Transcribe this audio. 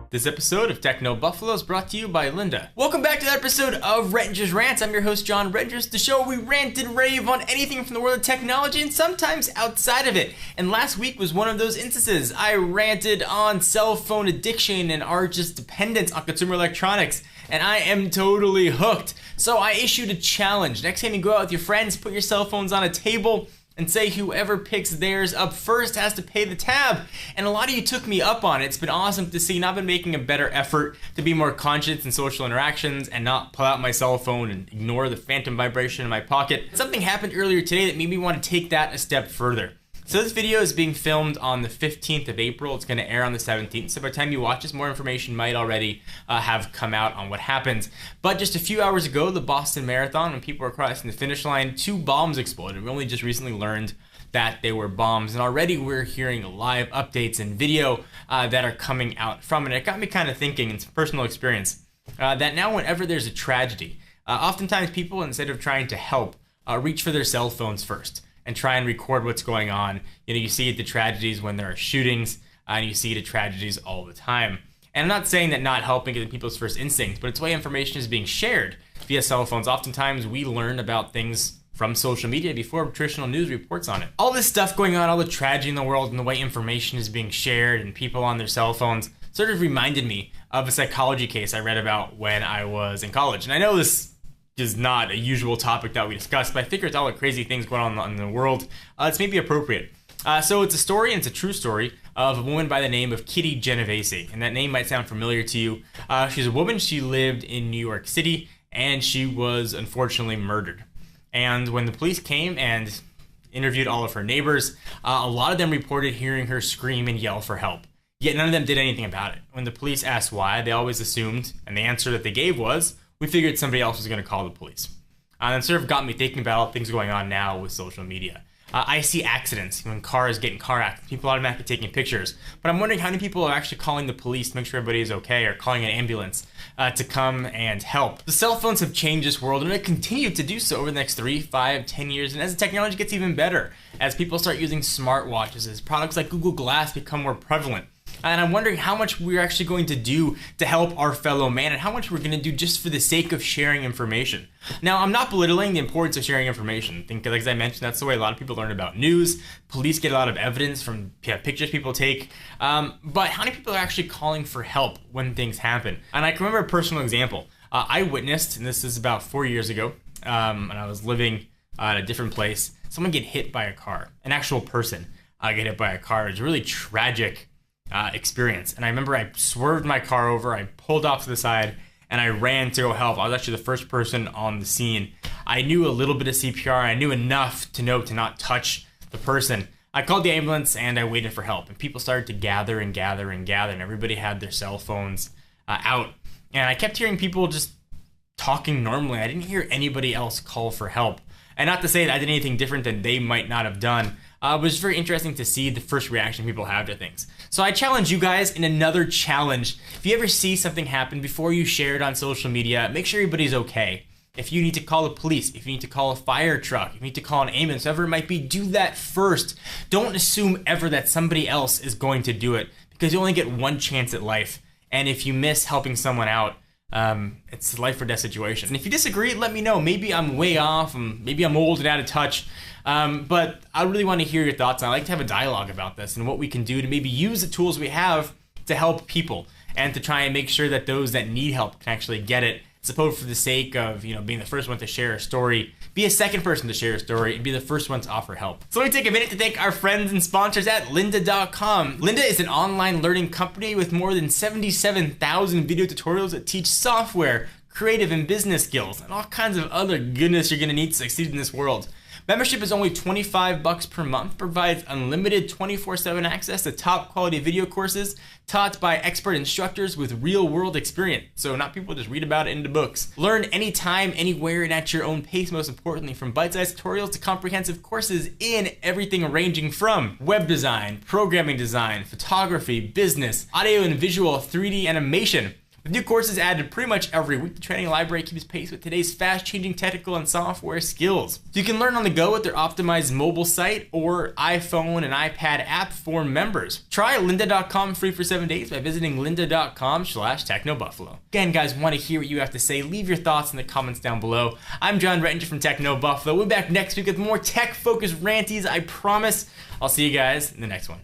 This episode of Techno Buffalo is brought to you by Lynda. Welcome back to that episode of Rangers Rants. I'm your host, John Rangers, the show where we rant and rave on anything from the world of technology and sometimes outside of it. And last week was one of those instances. I ranted on cell phone addiction and our just dependence on consumer electronics, and I am totally hooked. So I issued a challenge. Next time you go out with your friends, put your cell phones on a table and say whoever picks theirs up first has to pay the tab. And a lot of you took me up on it. It's been awesome to see, and I've been making a better effort to be more conscious in social interactions and not pull out my cell phone and ignore the phantom vibration in my pocket. Something happened earlier today that made me want to take that a step further. So this video is being filmed on the 15th of April. It's going to air on the 17th. So by the time you watch this, more information might already have come out on what happened. But just a few hours ago, the Boston Marathon, when people were crossing the finish line, 2 bombs exploded. We only just recently learned that they were bombs. And already we're hearing live updates and video that are coming out from it. It got me kind of thinking, in personal experience, that now whenever there's a tragedy, oftentimes people, instead of trying to help, reach for their cell phones first and try and record what's going on. You know, you see it at tragedies when there are shootings, and you see it at tragedies all the time. And I'm not saying that not helping is people's first instinct, but it's the way information is being shared via cell phones. Oftentimes we learn about things from social media before traditional news reports on it. All this stuff going on, all the tragedy in the world and the way information is being shared and people on their cell phones sort of reminded me of a psychology case I read about when I was in college. And I know this is not a usual topic that we discuss, but I figure it's all the crazy things going on in the world. It's maybe appropriate. So it's a story, and it's a true story, of a woman by the name of Kitty Genovese. And that name might sound familiar to you. She's a woman. She lived in New York City, and she was unfortunately murdered. And when the police came and interviewed all of her neighbors, a lot of them reported hearing her scream and yell for help. Yet none of them did anything about it. When the police asked why, they always assumed, and the answer that they gave was, we figured somebody else was going to call the police. And it sort of got me thinking about all things going on now with social media. I see accidents when cars get in car accidents. People automatically taking pictures. But I'm wondering how many people are actually calling the police to make sure everybody is okay, or calling an ambulance to come and help. The cell phones have changed this world, and they continue to do so over the next 3, 5, 10 years. And as the technology gets even better, as people start using smartwatches, as products like Google Glass become more prevalent, and I'm wondering how much we're actually going to do to help our fellow man, and how much we're going to do just for the sake of sharing information. Now, I'm not belittling the importance of sharing information. I think, like as I mentioned, that's the way a lot of people learn about news. Police get a lot of evidence from pictures people take. But how many people are actually calling for help when things happen? And I can remember a personal example. I witnessed, and this is about 4 years ago, and I was living at a different place, someone get hit by a car. An actual person get hit by a car. It was a really tragic experience. And I remember I swerved my car over, I pulled off to the side, and I ran to go help. I was actually the first person on the scene. I knew a little bit of CPR. I knew enough to know to not touch the person. I called the ambulance and I waited for help. And people started to gather and gather and gather, and everybody had their cell phones out. And I kept hearing people just talking normally. I didn't hear anybody else call for help. And not to say that I did anything different than they might not have done. It was very interesting to see the first reaction people have to things. So I challenge you guys in another challenge. If you ever see something happen, before you share it on social media, make sure everybody's okay. If you need to call the police, if you need to call a fire truck, if you need to call an ambulance, whatever it might be, do that first. Don't assume ever that somebody else is going to do it, because you only get one chance at life. And if you miss helping someone out, it's a life or death situation. And if you disagree, let me know. Maybe I'm way off, maybe I'm old and out of touch. But I really want to hear your thoughts. I like to have a dialogue about this and what we can do to maybe use the tools we have to help people, and to try and make sure that those that need help can actually get it. Suppose for the sake of, being the first one to share a story, be a second person to share a story, and be the first one to offer help. So let me take a minute to thank our friends and sponsors at lynda.com. Lynda is an online learning company with more than 77,000 video tutorials that teach software, creative and business skills, and all kinds of other goodness you're gonna need to succeed in this world. Membership is only $25 per month, provides unlimited 24/7 access to top quality video courses taught by expert instructors with real world experience. So not people just read about it in the books. Learn anytime, anywhere, and at your own pace, most importantly, from bite-sized tutorials to comprehensive courses in everything ranging from web design, programming design, photography, business, audio and visual, 3D animation, With new courses added pretty much every week, the training library keeps pace with today's fast-changing technical and software skills. You can learn on the go with their optimized mobile site or iPhone and iPad app for members. Try lynda.com free for 7 days by visiting lynda.com/technobuffalo. Again, guys, want to hear what you have to say. Leave your thoughts in the comments down below. I'm John Rettinger from Techno Buffalo. We'll be back next week with more tech-focused ranties, I promise. I'll see you guys in the next one.